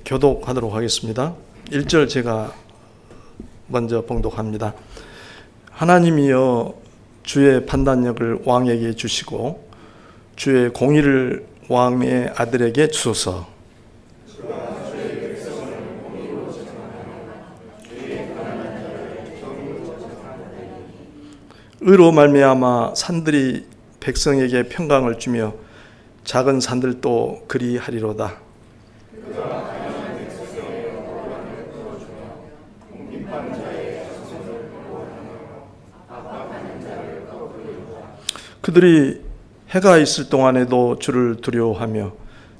교독하도록 하겠습니다. 1절 제가 먼저 봉독합니다. 하나님이여 주의 판단력을 왕에게 주시고 주의 공의를 왕의 아들에게 주소서. 의로 말미암아 산들이 백성에게 평강을 주며 작은 산들도 그리하리로다. 그들이 해가 있을 동안에도 주를 두려워하며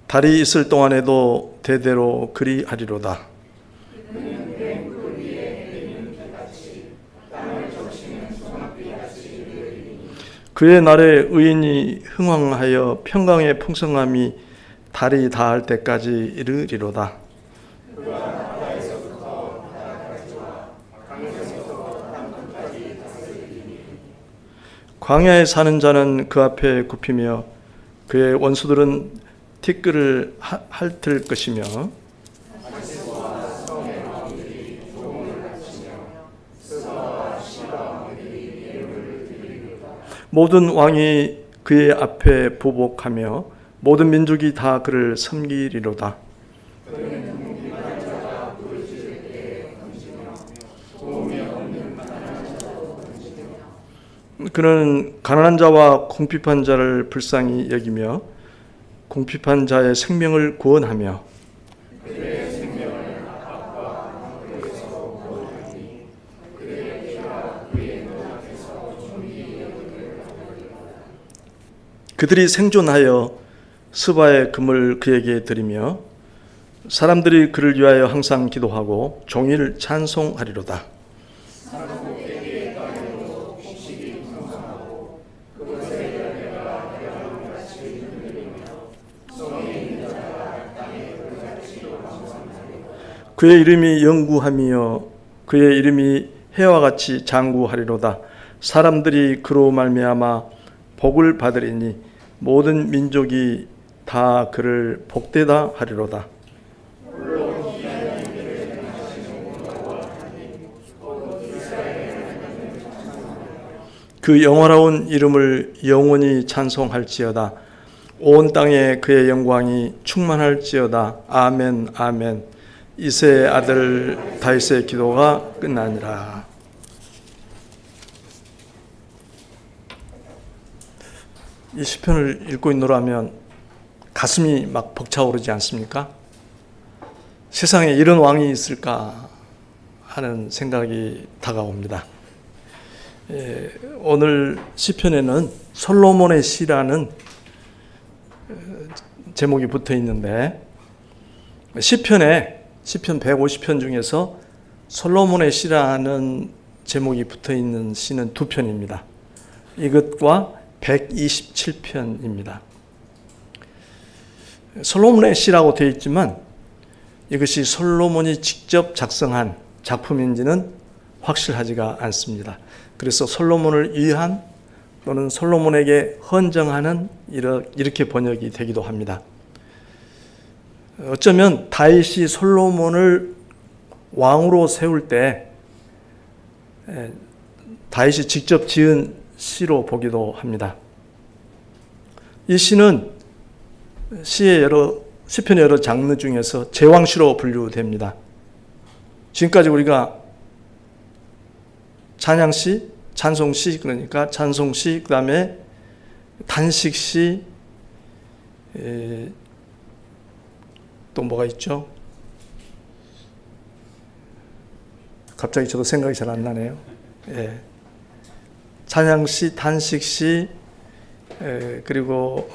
달이 있을 동안에도 대대로 그리하리로다. 그의 날에 의인이 흥왕하여 평강의 풍성함이 달이 닿을 때까지 이르리로다. 광야에 사는 자는 그 앞에 굽히며 그의 원수들은 티끌을 핥을 것이며 모든 왕이 그의 앞에 보복하며 모든 민족이 다 그를 섬기리로다. 그는 가난한 자와 궁핍한 자를 불쌍히 여기며 궁핍한 자의 생명을 구원하며 그들이 생존하여 스바의 금을 그에게 드리며 사람들이 그를 위하여 항상 기도하고 종일 찬송하리로다. 그의 이름이 영구하며 그의 이름이 해와 같이 장구하리로다. 사람들이 그로 말미암아 복을 받으리니 모든 민족이 다 그를 복되다 하리로다. 그 영화로운 이름을 영원히 찬송할지어다. 온 땅에 그의 영광이 충만할지어다. 아멘 아멘. 이새의 아들 다윗의 기도가 끝나니라. 이 시편을 읽고 있노라면 가슴이 막 벅차오르지 않습니까? 세상에 이런 왕이 있을까 하는 생각이 다가옵니다. 오늘 시편에는 솔로몬의 시라는 제목이 붙어 있는데 시편 150편 중에서 솔로몬의 시라는 제목이 붙어 있는 시는 2편입니다. 이것과 127편입니다. 솔로몬의 시라고 되어 있지만 이것이 솔로몬이 직접 작성한 작품인지는 확실하지가 않습니다. 그래서 솔로몬을 위한 또는 솔로몬에게 헌정하는 이렇게 번역이 되기도 합니다. 어쩌면 다윗이 솔로몬을 왕으로 세울 때 다윗이 직접 지은 시로 보기도 합니다. 이 시는 시편의 여러 장르 중에서 제왕시로 분류됩니다. 지금까지 우리가 찬양시, 찬송시, 그러니까 찬송시, 그 다음에 단식시, 또 뭐가 있죠? 갑자기 저도 생각이 잘 안 나네요. 찬양시, 단식시, 그리고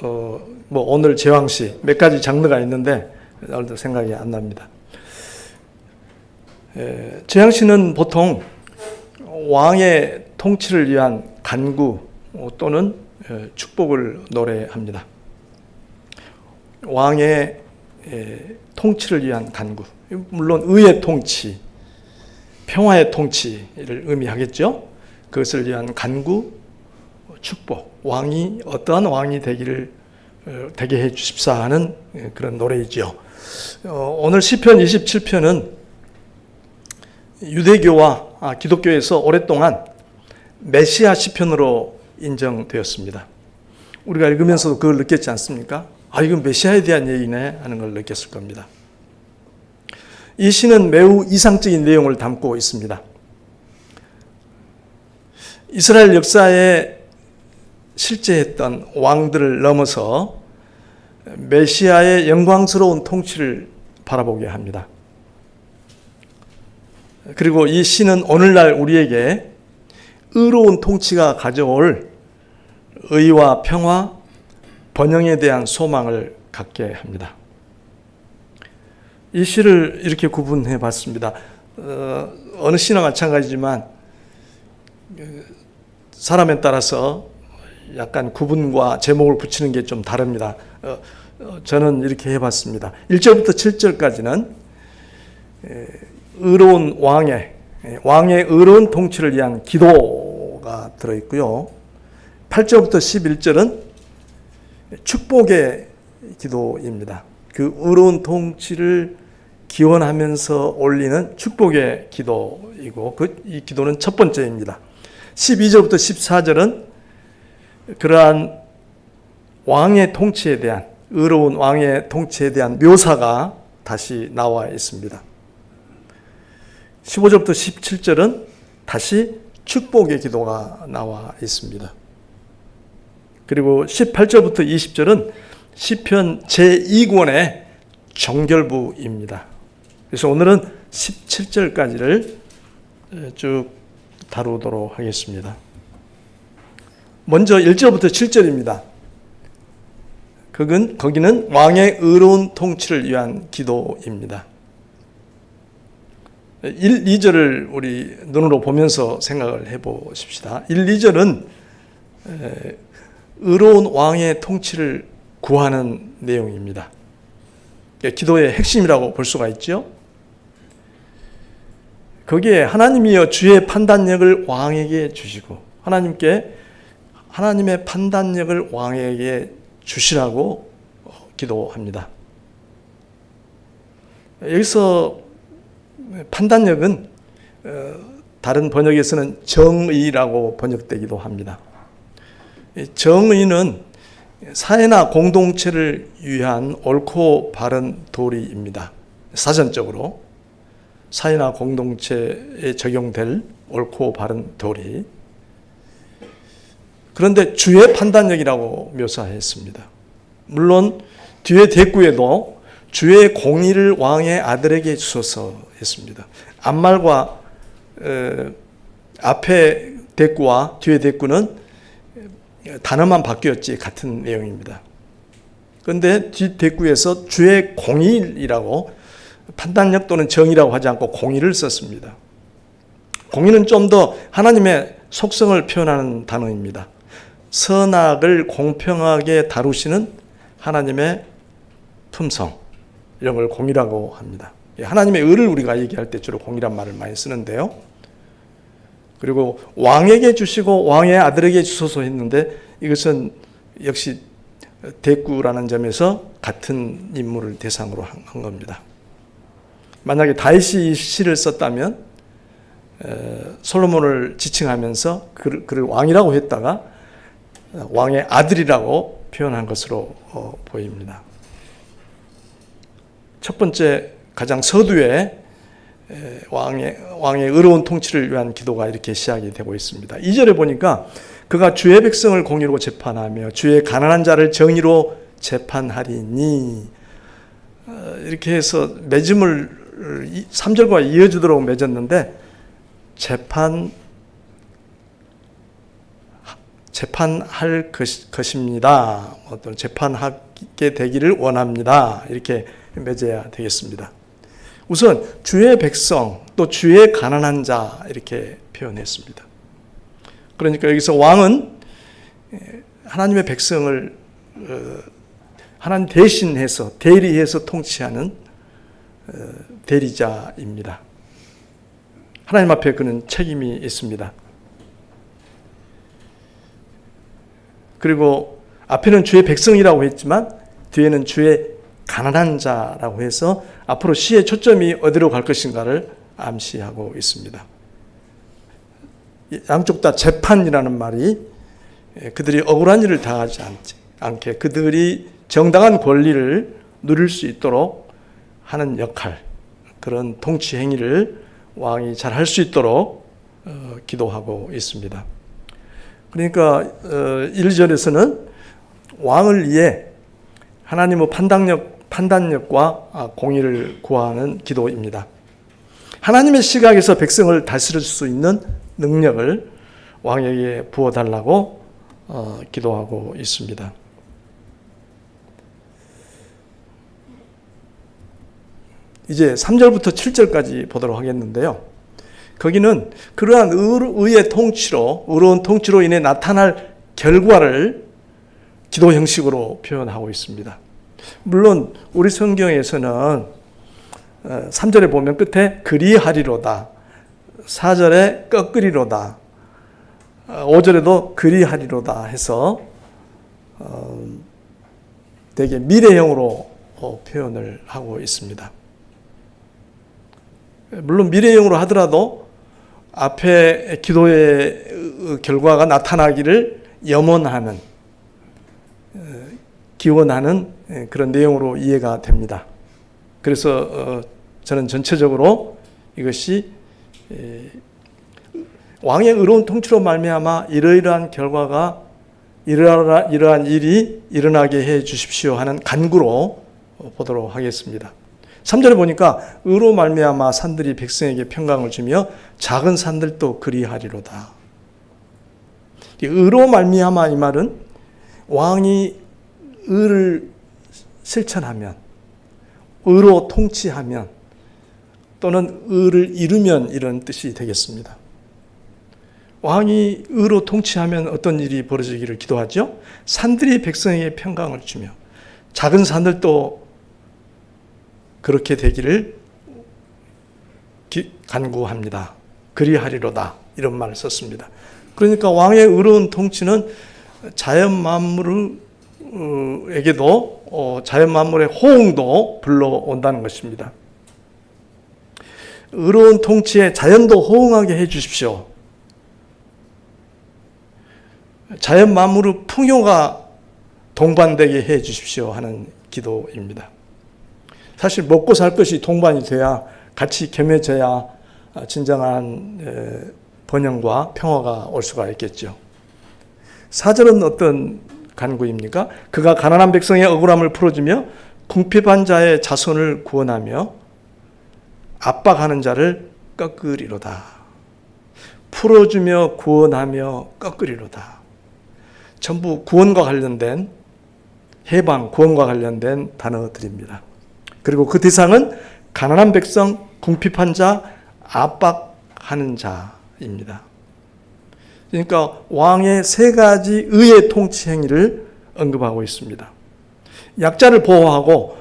뭐 오늘 제왕시 몇 가지 장르가 있는데 오늘도 생각이 안 납니다. 제왕시는 보통 왕의 통치를 위한 간구 또는 축복을 노래합니다. 왕의 통치를 위한 간구, 물론 의의 통치, 평화의 통치를 의미하겠죠. 그것을 위한 간구, 축복, 왕이 어떠한 왕이 되기를 되게 해 주십사 하는 그런 노래이죠. 오늘 시편 27편은 유대교와 기독교에서 오랫동안 메시아 시편으로 인정되었습니다. 우리가 읽으면서도 그걸 느꼈지 않습니까? 이건 메시아에 대한 얘기네 하는 걸 느꼈을 겁니다. 이 시는 매우 이상적인 내용을 담고 있습니다. 이스라엘 역사에 실제했던 왕들을 넘어서 메시아의 영광스러운 통치를 바라보게 합니다. 그리고 이 시는 오늘날 우리에게 의로운 통치가 가져올 의와 평화, 번영에 대한 소망을 갖게 합니다. 이 시를 이렇게 구분해 봤습니다. 어느 시나 마찬가지지만 사람에 따라서 약간 구분과 제목을 붙이는 게 좀 다릅니다. 저는 이렇게 해봤습니다. 1절부터 7절까지는 의로운 왕의 의로운 통치를 위한 기도가 들어있고요. 8절부터 11절은 축복의 기도입니다. 그 의로운 통치를 기원하면서 올리는 축복의 기도이고 이 기도는 첫 번째입니다. 12절부터 14절은 그러한 왕의 통치에 대한 의로운 왕의 통치에 대한 묘사가 다시 나와 있습니다. 15절부터 17절은 다시 축복의 기도가 나와 있습니다. 그리고 18절부터 20절은 시편 제2권의 정결부입니다. 그래서 오늘은 17절까지를 쭉 다루도록 하겠습니다. 먼저 1절부터 7절입니다. 거기는 왕의 의로운 통치를 위한 기도입니다. 1, 2절을 우리 눈으로 보면서 생각을 해보십시다. 1, 2절은 의로운 왕의 통치를 구하는 내용입니다. 기도의 핵심이라고 볼 수가 있죠. 거기에 하나님이여 주의 판단력을 왕에게 주시고 하나님의 판단력을 왕에게 주시라고 기도합니다. 여기서 판단력은 다른 번역에서는 정의라고 번역되기도 합니다. 정의는 사회나 공동체를 위한 옳고 바른 도리입니다. 사전적으로 사회나 공동체에 적용될 옳고 바른 도리. 그런데 주의 판단력이라고 묘사했습니다. 물론 뒤에 대꾸에도 주의 공의를 왕의 아들에게 주소서 했습니다. 앞말과 앞에 대꾸와 뒤에 대꾸는 단어만 바뀌었지 같은 내용입니다. 그런데 뒤 대꾸에서 주의 공의라고 판단력 또는 정의라고 하지 않고 공의를 썼습니다. 공의는 좀 더 하나님의 속성을 표현하는 단어입니다. 선악을 공평하게 다루시는 하나님의 품성, 이런 걸 공의라고 합니다. 하나님의 의를 우리가 얘기할 때 주로 공의란 말을 많이 쓰는데요. 그리고 왕에게 주시고 왕의 아들에게 주소서 했는데 이것은 역시 대꾸라는 점에서 같은 인물을 대상으로 한 겁니다. 만약에 다윗이 이 시를 썼다면 솔로몬을 지칭하면서 그를 왕이라고 했다가 왕의 아들이라고 표현한 것으로 보입니다. 첫 번째 가장 서두에 왕의 의로운 통치를 위한 기도가 이렇게 시작이 되고 있습니다. 2절에 보니까 그가 주의 백성을 공의로 재판하며 주의 가난한 자를 정의로 재판하리니, 이렇게 해서 맺음을 3절과 이어지도록 맺었는데 재판할 것입니다. 어떤 재판하게 되기를 원합니다. 이렇게 맺어야 되겠습니다. 우선 주의 백성 또 주의 가난한 자 이렇게 표현했습니다. 그러니까 여기서 왕은 하나님의 백성을 하나님 대신해서 대리해서 통치하는 대리자입니다. 하나님 앞에 그는 책임이 있습니다. 그리고 앞에는 주의 백성이라고 했지만 뒤에는 주의 가난한 자라고 해서 앞으로 시의 초점이 어디로 갈 것인가를 암시하고 있습니다. 양쪽 다 재판이라는 말이 그들이 억울한 일을 당하지 않게 그들이 정당한 권리를 누릴 수 있도록 하는 역할, 그런 통치 행위를 왕이 잘 할 수 있도록 기도하고 있습니다. 그러니까 1절에서는 왕을 위해 하나님의 판단력과 공의를 구하는 기도입니다. 하나님의 시각에서 백성을 다스릴 수 있는 능력을 왕에게 부어달라고 기도하고 있습니다. 이제 3절부터 7절까지 보도록 하겠는데요. 거기는 그러한 의의 통치로, 의로운 통치로 인해 나타날 결과를 기도 형식으로 표현하고 있습니다. 물론 우리 성경에서는 3절에 보면 끝에 그리하리로다, 4절에 꺾으리로다, 5절에도 그리하리로다 해서 되게 미래형으로 표현을 하고 있습니다. 물론 미래형으로 하더라도 앞에 기도의 결과가 나타나기를 염원하는, 기원하는 그런 내용으로 이해가 됩니다. 그래서 저는 전체적으로 이것이 왕의 의로운 통치로 말미암아 이러이러한 결과가, 이러한 일이 일어나게 해 주십시오 하는 간구로 보도록 하겠습니다. 3절에 보니까 의로 말미암아 산들이 백성에게 평강을 주며 작은 산들도 그리하리로다. 의로 말미암아 이 말은 왕이 의를 실천하면, 의로 통치하면 또는 의를 이루면 이런 뜻이 되겠습니다. 왕이 의로 통치하면 어떤 일이 벌어지기를 기도하죠? 산들이 백성에게 평강을 주며 작은 산들도 그렇게 되기를 간구합니다. 그리하리로다, 이런 말을 썼습니다. 그러니까 왕의 의로운 통치는 자연 만물에게도 자연 만물의 호응도 불러온다는 것입니다. 의로운 통치에 자연도 호응하게 해 주십시오. 자연 만물의 풍요가 동반되게 해 주십시오 하는 기도입니다. 사실 먹고 살 것이 동반이 돼야, 같이 겸해져야 진정한 번영과 평화가 올 수가 있겠죠. 4절은 어떤 간구입니까? 그가 가난한 백성의 억울함을 풀어주며 궁핍한 자의 자손을 구원하며 압박하는 자를 꺾으리로다. 풀어주며 구원하며 꺾으리로다. 전부 구원과 관련된, 해방, 구원과 관련된 단어들입니다. 그리고 그 대상은 가난한 백성, 궁핍한 자, 압박하는 자입니다. 그러니까 왕의 세 가지 의의 통치 행위를 언급하고 있습니다. 약자를 보호하고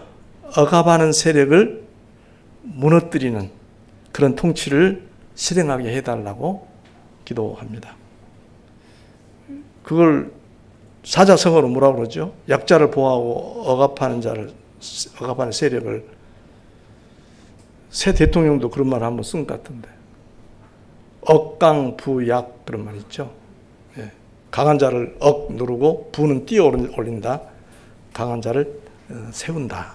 억압하는 세력을 무너뜨리는 그런 통치를 실행하게 해달라고 기도합니다. 그걸 사자성어로 뭐라고 그러죠? 약자를 보호하고 억압하는 세력을, 새 대통령도 그런 말을 한번 쓴 것 같은데, 억강부약 그런 말 있죠. 예. 강한 자를 누르고 부는 뛰어 올린다. 강한 자를 세운다.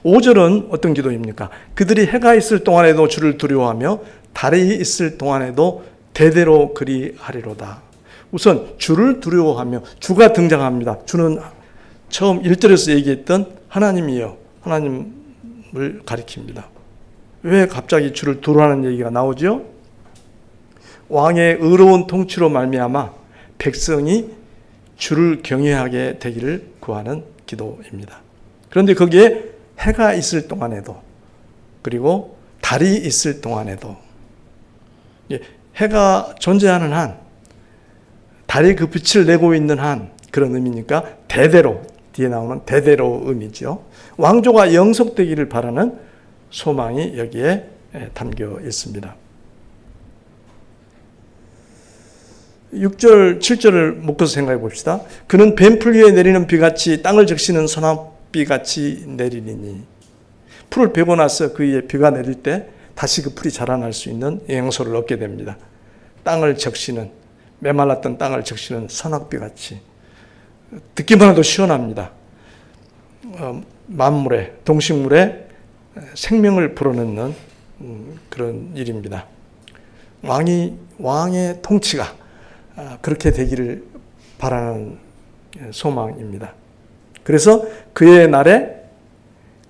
5절은 어떤 기도입니까? 그들이 해가 있을 동안에도 주를 두려워하며 달이 있을 동안에도 대대로 그리하리로다. 우선 주를 두려워하며, 주가 등장합니다. 주는 처음 1절에서 얘기했던 하나님이요, 하나님을 가리킵니다. 왜 갑자기 주를 두려워하는 얘기가 나오죠? 왕의 의로운 통치로 말미암아 백성이 주를 경외하게 되기를 구하는 기도입니다. 그런데 거기에 해가 있을 동안에도, 그리고 달이 있을 동안에도, 해가 존재하는 한, 달이 그 빛을 내고 있는 한, 그런 의미니까 대대로, 뒤에 나오는 대대로 의미죠. 왕조가 영속되기를 바라는 소망이 여기에 담겨 있습니다. 6절, 7절을 묶어서 생각해 봅시다. 그는 뱀풀 위에 내리는 비같이 땅을 적시는 소낙비같이 내리리니. 풀을 베고 나서 그 위에 비가 내릴 때 다시 그 풀이 자라날 수 있는 영양소를 얻게 됩니다. 땅을 적시는, 메말랐던 땅을 적시는 소낙비같이. 듣기만 해도 시원합니다. 만물에, 동식물에 생명을 불어넣는 그런 일입니다. 왕의 통치가 그렇게 되기를 바라는 소망입니다. 그래서 그의 날에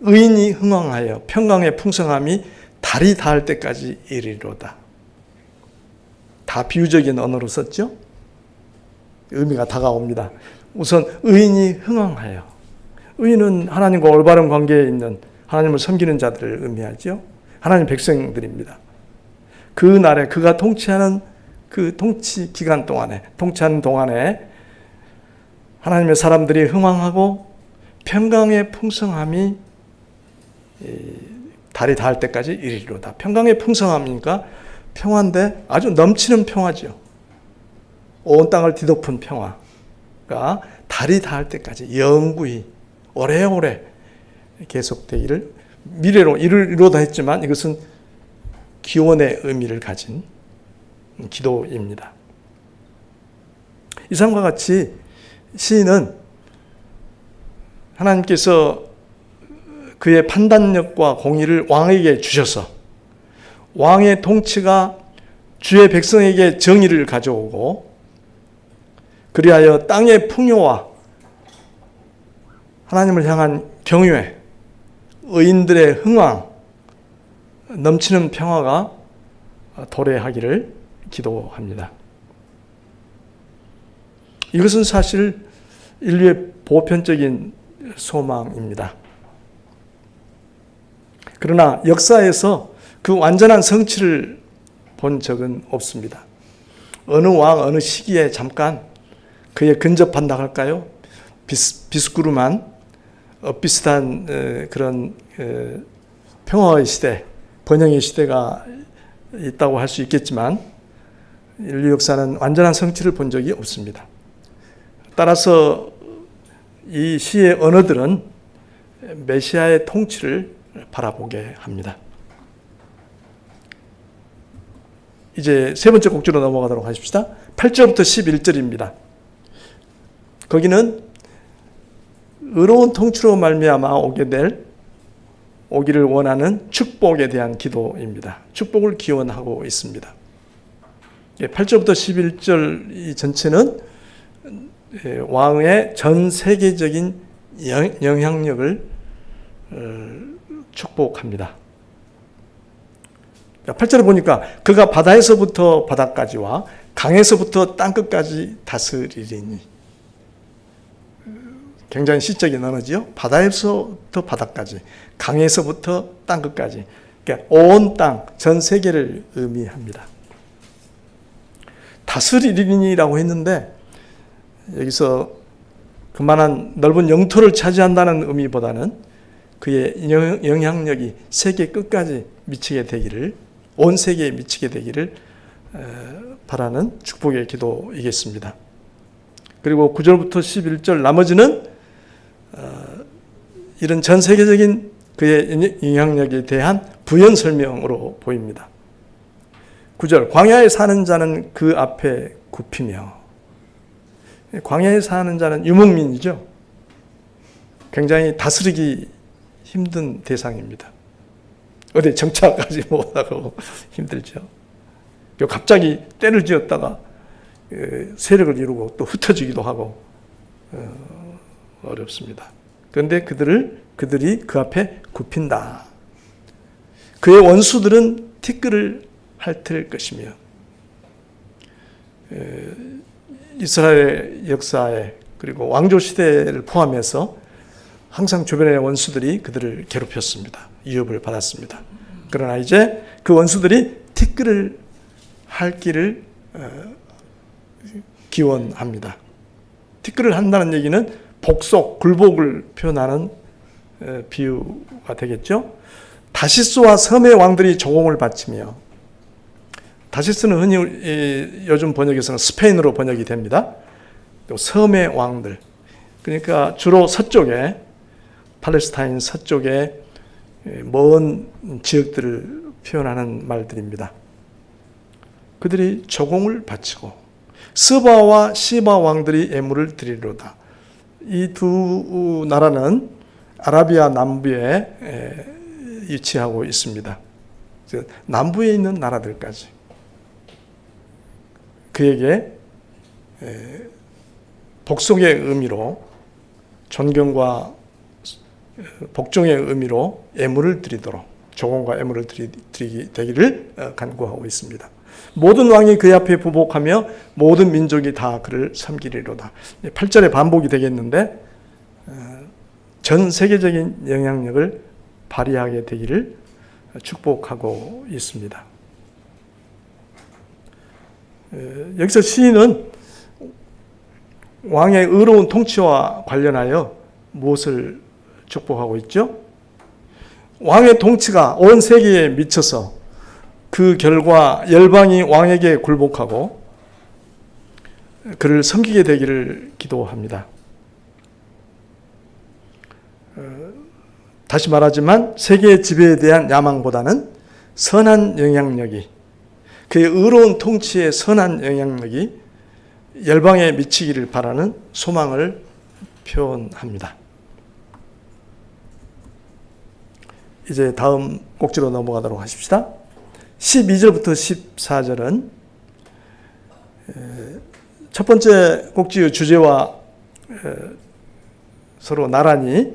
의인이 흥왕하여 평강의 풍성함이 달이 닿을 때까지 이르리로다. 다 비유적인 언어로 썼죠? 의미가 다가옵니다. 우선 의인이 흥왕하여. 의인은 하나님과 올바른 관계에 있는 하나님을 섬기는 자들을 의미하죠. 하나님 백성들입니다. 그 날에 그가 통치하는 그 통치 기간 동안에, 통치하는 동안에 하나님의 사람들이 흥왕하고 평강의 풍성함이 달이 닿을 때까지 이르리로다. 평강의 풍성함이니까 평화인데 아주 넘치는 평화죠. 온 땅을 뒤덮은 평화가 달이 닿을 때까지 영구히 오래오래 계속되기를 미래로 이르리로다 했지만 이것은 기원의 의미를 가진 기도입니다. 이상과 같이 시인은 하나님께서 그의 판단력과 공의를 왕에게 주셔서 왕의 통치가 주의 백성에게 정의를 가져오고 그리하여 땅의 풍요와 하나님을 향한 경외, 의인들의 흥왕, 넘치는 평화가 도래하기를 기도합니다. 이것은 사실 인류의 보편적인 소망입니다. 그러나 역사에서 그 완전한 성취를 본 적은 없습니다. 어느 왕, 어느 시기에 잠깐 그에 근접한다 할까요? 비스구름한 비슷한 그런 평화의 시대, 번영의 시대가 있다고 할 수 있겠지만 인류 역사는 완전한 성취를 본 적이 없습니다. 따라서 이 시의 언어들은 메시아의 통치를 바라보게 합니다. 이제 세 번째 곡지로 넘어가도록 하십시다. 8절부터 11절입니다. 거기는 의로운 통치로 말미암아 오기를 원하는 축복에 대한 기도입니다. 축복을 기원하고 있습니다. 8절부터 11절 이 전체는 왕의 전 세계적인 영향력을 축복합니다. 8절을 보니까 그가 바다에서부터 바다까지와 강에서부터 땅끝까지 다스리리니. 굉장히 시적인 언어지요. 바다에서부터 바다까지, 강에서부터 땅끝까지. 그러니까 온 땅, 전 세계를 의미합니다. 다스리리니라고 했는데 여기서 그만한 넓은 영토를 차지한다는 의미보다는 그의 영향력이 세계 끝까지 미치게 되기를, 온 세계에 미치게 되기를 바라는 축복의 기도이겠습니다. 그리고 9절부터 11절 나머지는 이런 전 세계적인 그의 영향력에 대한 부연 설명으로 보입니다. 9절 광야에 사는 자는 그 앞에 굽히며. 광야에 사는 자는 유목민이죠. 굉장히 다스리기 힘든 대상입니다. 어디 정착까지 못하고 힘들죠. 갑자기 때를 지었다가 세력을 이루고 또 흩어지기도 하고 어렵습니다. 그런데 그들이 그 앞에 굽힌다. 그의 원수들은 티끌을 핥을 것이며. 이스라엘 역사에 그리고 왕조 시대를 포함해서 항상 주변의 원수들이 그들을 괴롭혔습니다. 위협을 받았습니다. 그러나 이제 그 원수들이 티끌을 핥기를 기원합니다. 티끌을 한다는 얘기는 복속, 굴복을 표현하는 비유가 되겠죠. 다시스와 섬의 왕들이 조공을 바치며 다시스는 흔히 요즘 번역에서는 스페인어로 번역이 됩니다. 또 섬의 왕들, 그러니까 주로 서쪽에, 팔레스타인 서쪽에 먼 지역들을 표현하는 말들입니다. 그들이 조공을 바치고 스바와 시바 왕들이 예물을 드리로다. 이 두 나라는 아라비아 남부에 위치하고 있습니다. 남부에 있는 나라들까지 그에게 복속의 의미로, 존경과 복종의 의미로 예물을 드리도록, 조공과 예물을 드리게 되기를 간구하고 있습니다. 모든 왕이 그 앞에 부복하며 모든 민족이 다 그를 섬기리로다. 8절에 반복이 되겠는데 전 세계적인 영향력을 발휘하게 되기를 축복하고 있습니다. 여기서 시인은 왕의 의로운 통치와 관련하여 무엇을 축복하고 있죠? 왕의 통치가 온 세계에 미쳐서 그 결과 열방이 왕에게 굴복하고 그를 섬기게 되기를 기도합니다. 다시 말하지만 세계의 지배에 대한 야망보다는 선한 영향력이, 그의 의로운 통치의 선한 영향력이 열방에 미치기를 바라는 소망을 표현합니다. 이제 다음 꼭지로 넘어가도록 하십시다. 12절부터 14절은 첫 번째 꼭지의 주제와 서로 나란히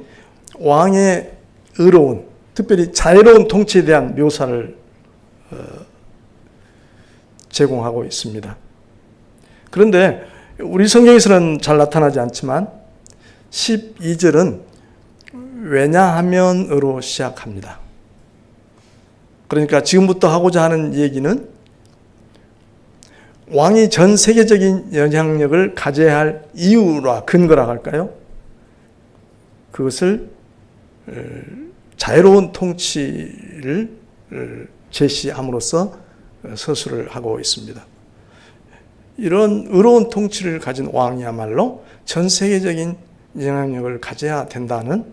왕의 의로운, 특별히 자유로운 통치에 대한 묘사를 제공하고 있습니다. 그런데 우리 성경에서는 잘 나타나지 않지만 12절은 왜냐하면으로 시작합니다. 그러니까 지금부터 하고자 하는 얘기는 왕이 전 세계적인 영향력을 가져야 할 이유라, 근거라 할까요? 그것을 자유로운 통치를 제시함으로써 서술을 하고 있습니다. 이런 의로운 통치를 가진 왕이야말로 전 세계적인 영향력을 가져야 된다는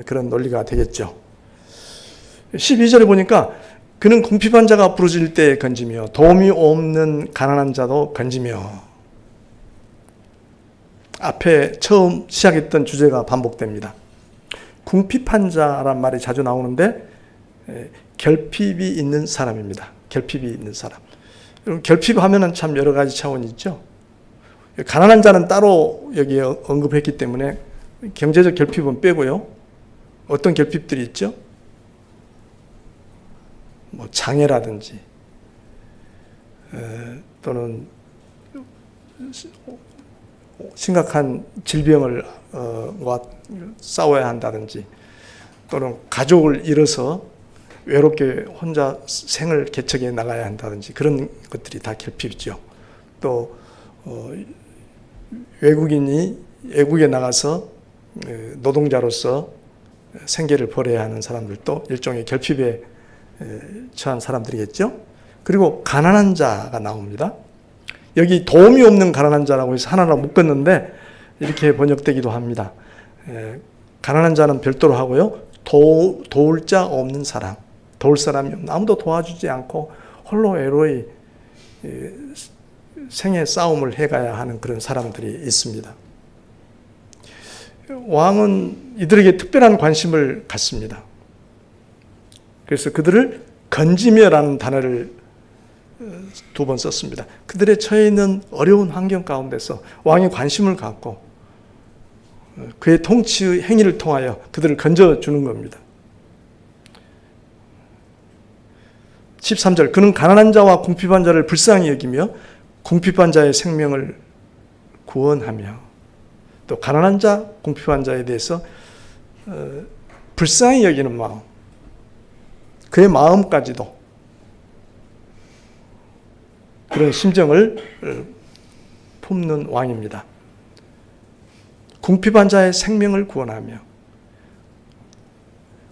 그런 논리가 되겠죠. 12절에 보니까 그는 궁핍한 자가 부르짖을 때 건지며 도움이 없는 가난한 자도 건지며, 앞에 처음 시작했던 주제가 반복됩니다. 궁핍한 자란 말이 자주 나오는데 결핍이 있는 사람입니다. 결핍이 있는 사람. 결핍하면은 참 여러 가지 차원이 있죠. 가난한 자는 따로 여기에 언급했기 때문에 경제적 결핍은 빼고요. 어떤 결핍들이 있죠? 뭐 장애라든지 또는 심각한 질병을 싸워야 한다든지, 또는 가족을 잃어서 외롭게 혼자 생을 개척해 나가야 한다든지, 그런 것들이 다 결핍이죠. 또 외국인이 외국에 나가서 노동자로서 생계를 벌여야 하는 사람들도 일종의 결핍에 처한 사람들이겠죠. 그리고 가난한 자가 나옵니다. 여기 도움이 없는 가난한 자라고 해서 하나로 묶었는데 이렇게 번역되기도 합니다. 가난한 자는 별도로 하고요. 도울 자 없는 사람, 도울 사람이 없는, 아무도 도와주지 않고 홀로 외로이 생의 싸움을 해가야 하는 그런 사람들이 있습니다. 왕은 이들에게 특별한 관심을 갖습니다. 그래서 그들을 건지며라는 단어를 2번 썼습니다. 그들의 처해 있는 어려운 환경 가운데서 왕이 관심을 갖고 그의 통치의 행위를 통하여 그들을 건져주는 겁니다. 13절, 그는 가난한 자와 궁핍한 자를 불쌍히 여기며 궁핍한 자의 생명을 구원하며, 또 가난한 자, 궁핍한 자에 대해서 불쌍히 여기는 마음, 그의 마음까지도 그런 심정을 품는 왕입니다. 궁핍한 자의 생명을 구원하며,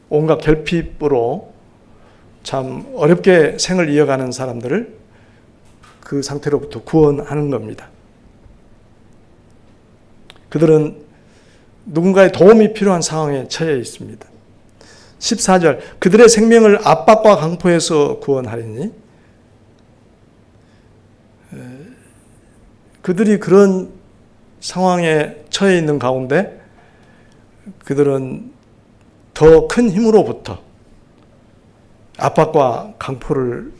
온갖 결핍으로 참 어렵게 생을 이어가는 사람들을 그 상태로부터 구원하는 겁니다. 그들은 누군가의 도움이 필요한 상황에 처해 있습니다. 14절, 그들의 생명을 압박과 강포에서 구원하리니, 그들이 그런 상황에 처해 있는 가운데 그들은 더 큰 힘으로부터 압박과 강포를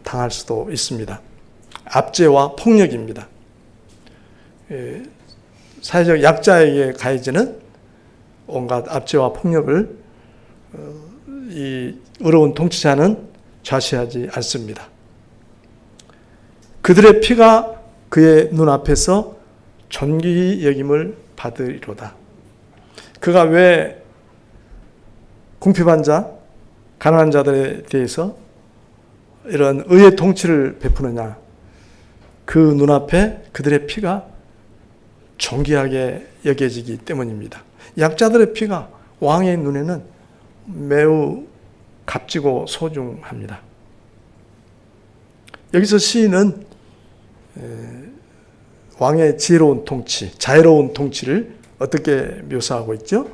당할 수도 있습니다. 압제와 폭력입니다. 사회적 약자에게 가해지는 온갖 압제와 폭력을 이 의로운 통치자는 좌시하지 않습니다. 그들의 피가 그의 눈앞에서 존귀히 여김을 받으리로다. 그가 왜 궁핍한 자, 가난한 자들에 대해서 이런 의의 통치를 베푸느냐? 그 눈앞에 그들의 피가 존귀하게 여겨지기 때문입니다. 약자들의 피가 왕의 눈에는 매우 값지고 소중합니다. 여기서 시인은 왕의 지혜로운 통치, 자애로운 통치를 어떻게 묘사하고 있죠?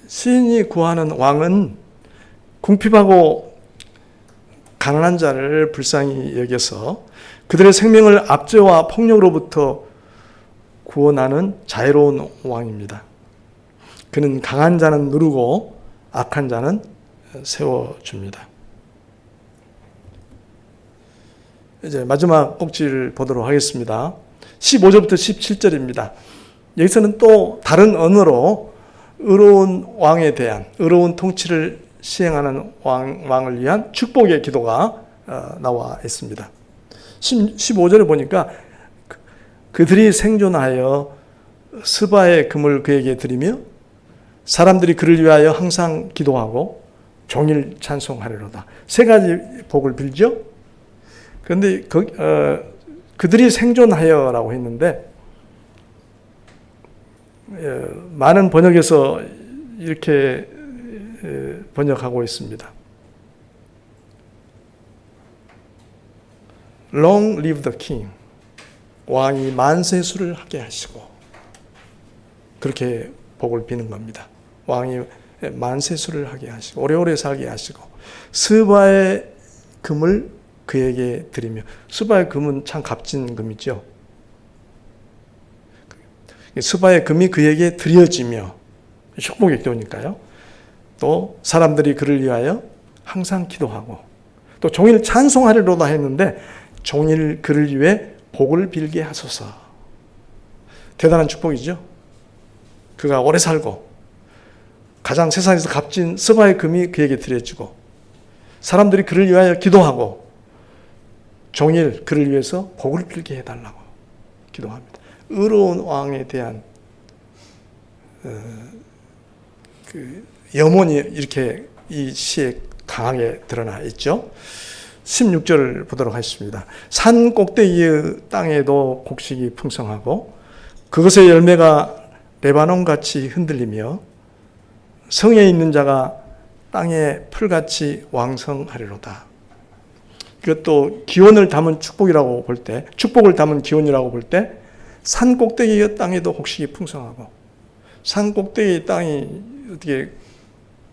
시인이 구하는 왕은 궁핍하고 가난한 자를 불쌍히 여겨서 그들의 생명을 압제와 폭력으로부터 구원하는 자애로운 왕입니다. 그는 강한 자는 누르고 악한 자는 세워줍니다. 이제 마지막 꼭지를 보도록 하겠습니다. 15절부터 17절입니다. 여기서는 또 다른 언어로 의로운 왕에 대한, 의로운 통치를 시행하는 왕을 위한 축복의 기도가 나와 있습니다. 15절에 보니까 그들이 생존하여 스바의 금을 그에게 드리며 사람들이 그를 위하여 항상 기도하고 종일 찬송하리로다. 세 가지 복을 빌죠. 그런데 그들이 생존하여라고 했는데 많은 번역에서 이렇게 번역하고 있습니다. Long live the king. 왕이 만세수를 하게 하시고, 그렇게 복을 비는 겁니다. 왕이 만세수를 하게 하시고 오래오래 살게 하시고 스바의 금을 그에게 드리며, 스바의 금은 참 값진 금이죠. 스바의 금이 그에게 드려지며, 축복의 기도니까요. 또 사람들이 그를 위하여 항상 기도하고 또 종일 찬송하리로다 했는데 종일 그를 위해 복을 빌게 하소서. 대단한 축복이죠. 그가 오래 살고 가장 세상에서 값진 스바의 금이 그에게 드려지고 사람들이 그를 위하여 기도하고 종일 그를 위해서 복을 빌게 해달라고 기도합니다. 의로운 왕에 대한 그 염원이 이렇게 이 시에 강하게 드러나 있죠. 16절을 보도록 하겠습니다. 산 꼭대기의 땅에도 곡식이 풍성하고 그것의 열매가 레바논같이 흔들리며 성에 있는 자가 땅에 풀같이 왕성하리로다. 이것도 기원을 담은 축복이라고 볼 때, 축복을 담은 기원이라고 볼 때, 산 꼭대기의 땅에도 곡식이 풍성하고, 산 꼭대기의 땅이 어떻게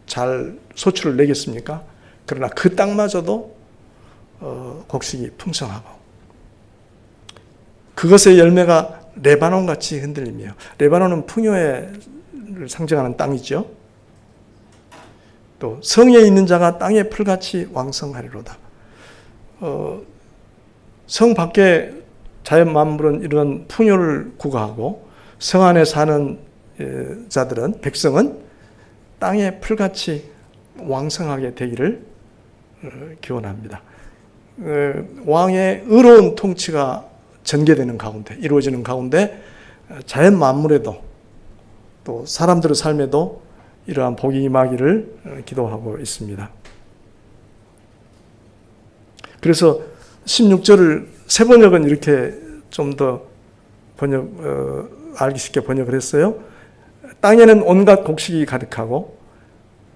잘 소출을 내겠습니까? 그러나 그 땅마저도 곡식이 풍성하고, 그것의 열매가 레바논같이 흔들리며, 레바논은 풍요를 상징하는 땅이죠. 또 성에 있는 자가 땅에 풀같이 왕성하리로다. 성 밖에 자연 만물은 이런 풍요를 구가하고 성 안에 사는 자들은, 백성은 땅에 풀같이 왕성하게 되기를 기원합니다. 왕의 의로운 통치가 전개되는 가운데, 이루어지는 가운데 자연 만물에도 또 사람들의 삶에도 이러한 복이 임하기를 기도하고 있습니다. 그래서 16절을 새 번역은 이렇게 좀 더 알기 쉽게 번역을 했어요. 땅에는 온갖 곡식이 가득하고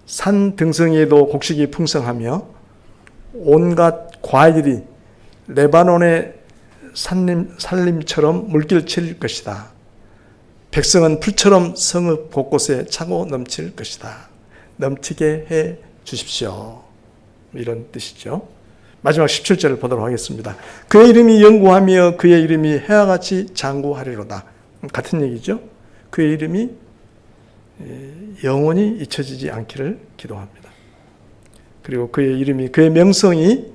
산 등성이에도 곡식이 풍성하며 온갖 과일이 레바논의 산림처럼 물결칠 것이다. 백성은 풀처럼 성읍 곳곳에 차고 넘칠 것이다. 넘치게 해 주십시오. 이런 뜻이죠. 마지막 17절을 보도록 하겠습니다. 그의 이름이 영구하며 그의 이름이 해와 같이 장구하리로다. 같은 얘기죠. 그의 이름이 영원히 잊혀지지 않기를 기도합니다. 그리고 그의 이름이, 그의 명성이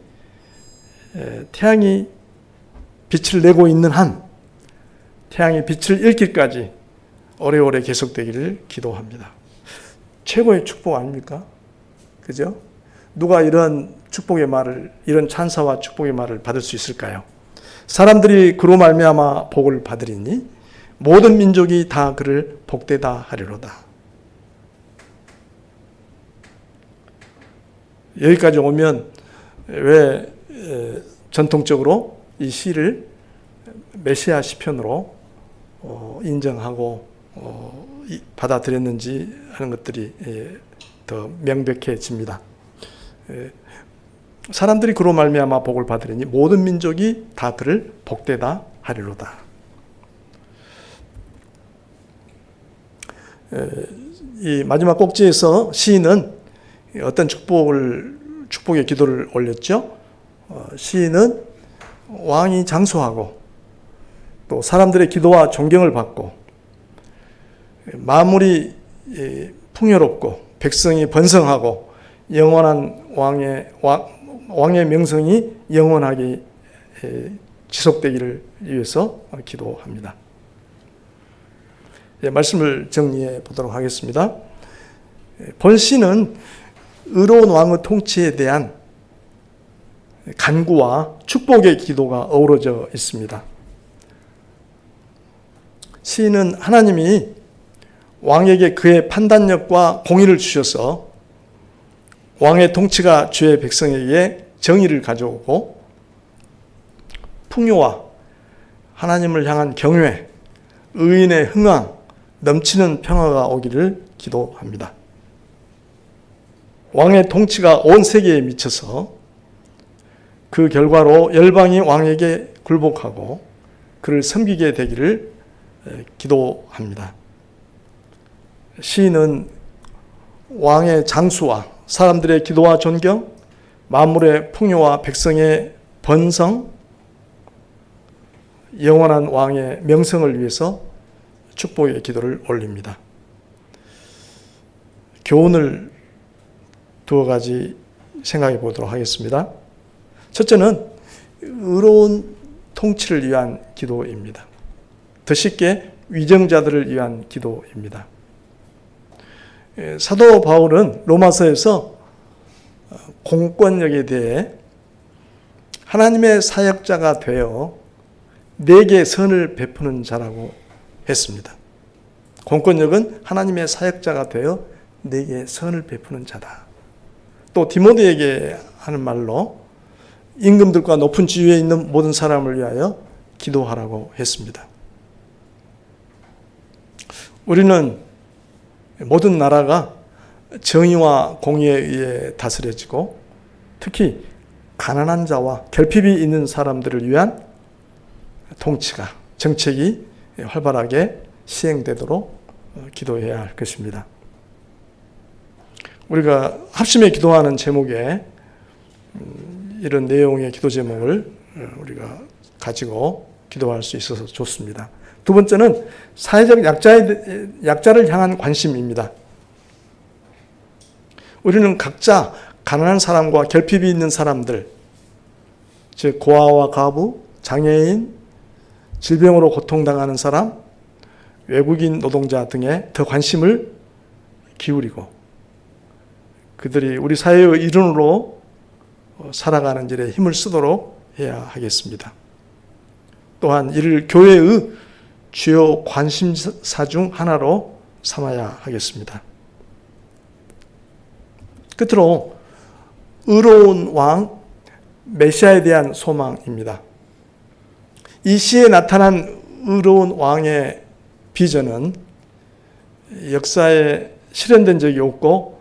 태양이 빛을 내고 있는 한, 태양이 빛을 잃기까지 오래오래 계속되기를 기도합니다. 최고의 축복 아닙니까? 그죠? 누가 이런 축복의 말을, 이런 찬사와 축복의 말을 받을 수 있을까요? 사람들이 그로 말미암아 복을 받으리니 모든 민족이 다 그를 복되다 하리로다. 여기까지 오면 왜 전통적으로 이 시를 메시아 시편으로 인정하고 받아들였는지 하는 것들이 더 명백해집니다. 사람들이 그로 말미암아 복을 받으리니 모든 민족이 다 그를 복되다 하리로다. 이 마지막 꼭지에서 시인은 어떤 축복의 기도를 올렸죠. 시인은 왕이 장수하고 또 사람들의 기도와 존경을 받고 만물이 풍요롭고 백성이 번성하고 영원한 왕의 명성이 영원하게 지속되기를 위해서 기도합니다. 말씀을 정리해 보도록 하겠습니다. 본 시는 의로운 왕의 통치에 대한 간구와 축복의 기도가 어우러져 있습니다. 시인은 하나님이 왕에게 그의 판단력과 공의를 주셔서 왕의 통치가 주의 백성에게 정의를 가져오고 풍요와 하나님을 향한 경외, 의인의 흥왕, 넘치는 평화가 오기를 기도합니다. 왕의 통치가 온 세계에 미쳐서 그 결과로 열방이 왕에게 굴복하고 그를 섬기게 되기를 기도합니다. 시인은 왕의 장수와 사람들의 기도와 존경, 만물의 풍요와 백성의 번성, 영원한 왕의 명성을 위해서 축복의 기도를 올립니다. 교훈을 두어 가지 생각해 보도록 하겠습니다. 첫째는 의로운 통치를 위한 기도입니다. 더 쉽게 위정자들을 위한 기도입니다. 사도 바울은 로마서에서 공권력에 대해 하나님의 사역자가 되어 내게 선을 베푸는 자라고 했습니다. 공권력은 하나님의 사역자가 되어 내게 선을 베푸는 자다. 또 디모데에게 하는 말로 임금들과 높은 지위에 있는 모든 사람을 위하여 기도하라고 했습니다. 우리는 모든 나라가 정의와 공의에 의해 다스려지고 특히 가난한 자와 결핍이 있는 사람들을 위한 통치가, 정책이 활발하게 시행되도록 기도해야 할 것입니다. 우리가 합심에 기도하는 제목에 이런 내용의 기도 제목을 우리가 가지고 기도할 수 있어서 좋습니다. 두 번째는 사회적 약자를 향한 관심입니다. 우리는 각자 가난한 사람과 결핍이 있는 사람들, 즉 고아와 가부, 장애인, 질병으로 고통당하는 사람, 외국인 노동자 등에 더 관심을 기울이고 그들이 우리 사회의 일원으로 살아가는 일에 힘을 쓰도록 해야 하겠습니다. 또한 이를 교회의 주요 관심사 중 하나로 삼아야 하겠습니다. 끝으로 의로운 왕 메시아에 대한 소망입니다. 이 시에 나타난 의로운 왕의 비전은 역사에 실현된 적이 없고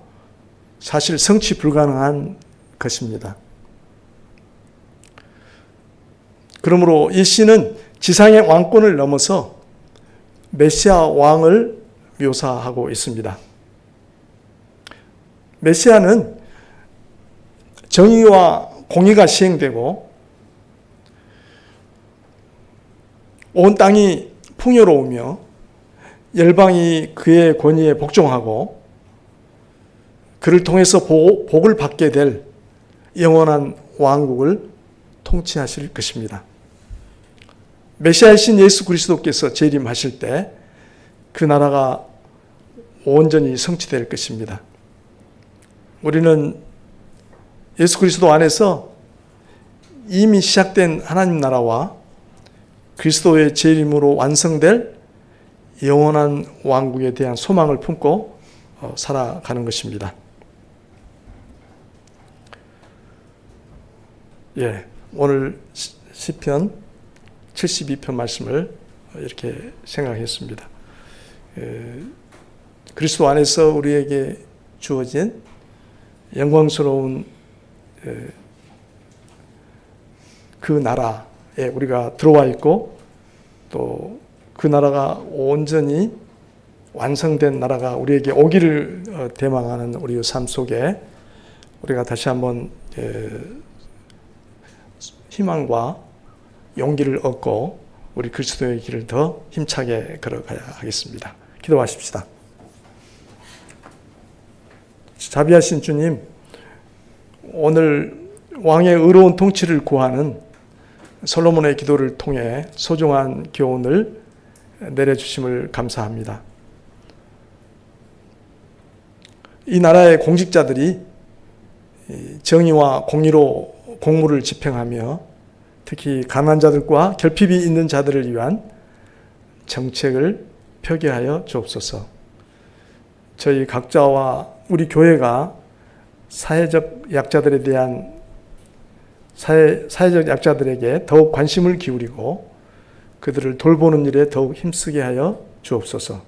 사실 성취 불가능한 것입니다. 그러므로 이 시는 지상의 왕권을 넘어서 메시아 왕을 묘사하고 있습니다. 메시아는 정의와 공의가 시행되고 온 땅이 풍요로우며 열방이 그의 권위에 복종하고 그를 통해서 복을 받게 될 영원한 왕국을 통치하실 것입니다. 메시아이신 예수 그리스도께서 재림하실 때 그 나라가 온전히 성취될 것입니다. 우리는 예수 그리스도 안에서 이미 시작된 하나님 나라와 그리스도의 재림으로 완성될 영원한 왕국에 대한 소망을 품고 살아가는 것입니다. 오늘 시편 72편 말씀을 이렇게 생각했습니다. 그리스도 안에서 우리에게 주어진 영광스러운 그 나라에 우리가 들어와 있고 또 그 나라가 온전히 완성된 나라가 우리에게 오기를 대망하는 우리의 삶 속에 우리가 다시 한번 희망과 용기를 얻고 우리 그리스도의 길을 더 힘차게 걸어가야 하겠습니다. 기도하십시다. 자비하신 주님, 오늘 왕의 의로운 통치를 구하는 솔로몬의 기도를 통해 소중한 교훈을 내려주심을 감사합니다. 이 나라의 공직자들이 정의와 공의로 공무를 집행하며 특히 가난한 자들과 결핍이 있는 자들을 위한 정책을 펴게하여 주옵소서. 저희 각자와 우리 교회가 사회적 약자들에게 더욱 관심을 기울이고 그들을 돌보는 일에 더욱 힘쓰게 하여 주옵소서.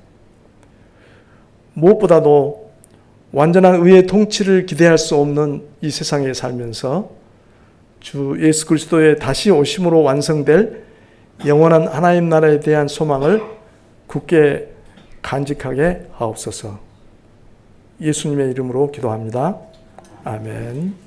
무엇보다도 완전한 의의 통치를 기대할 수 없는 이 세상에 살면서 주 예수 그리스도의 다시 오심으로 완성될 영원한 하나님 나라에 대한 소망을 굳게 간직하게 하옵소서. 예수님의 이름으로 기도합니다. 아멘.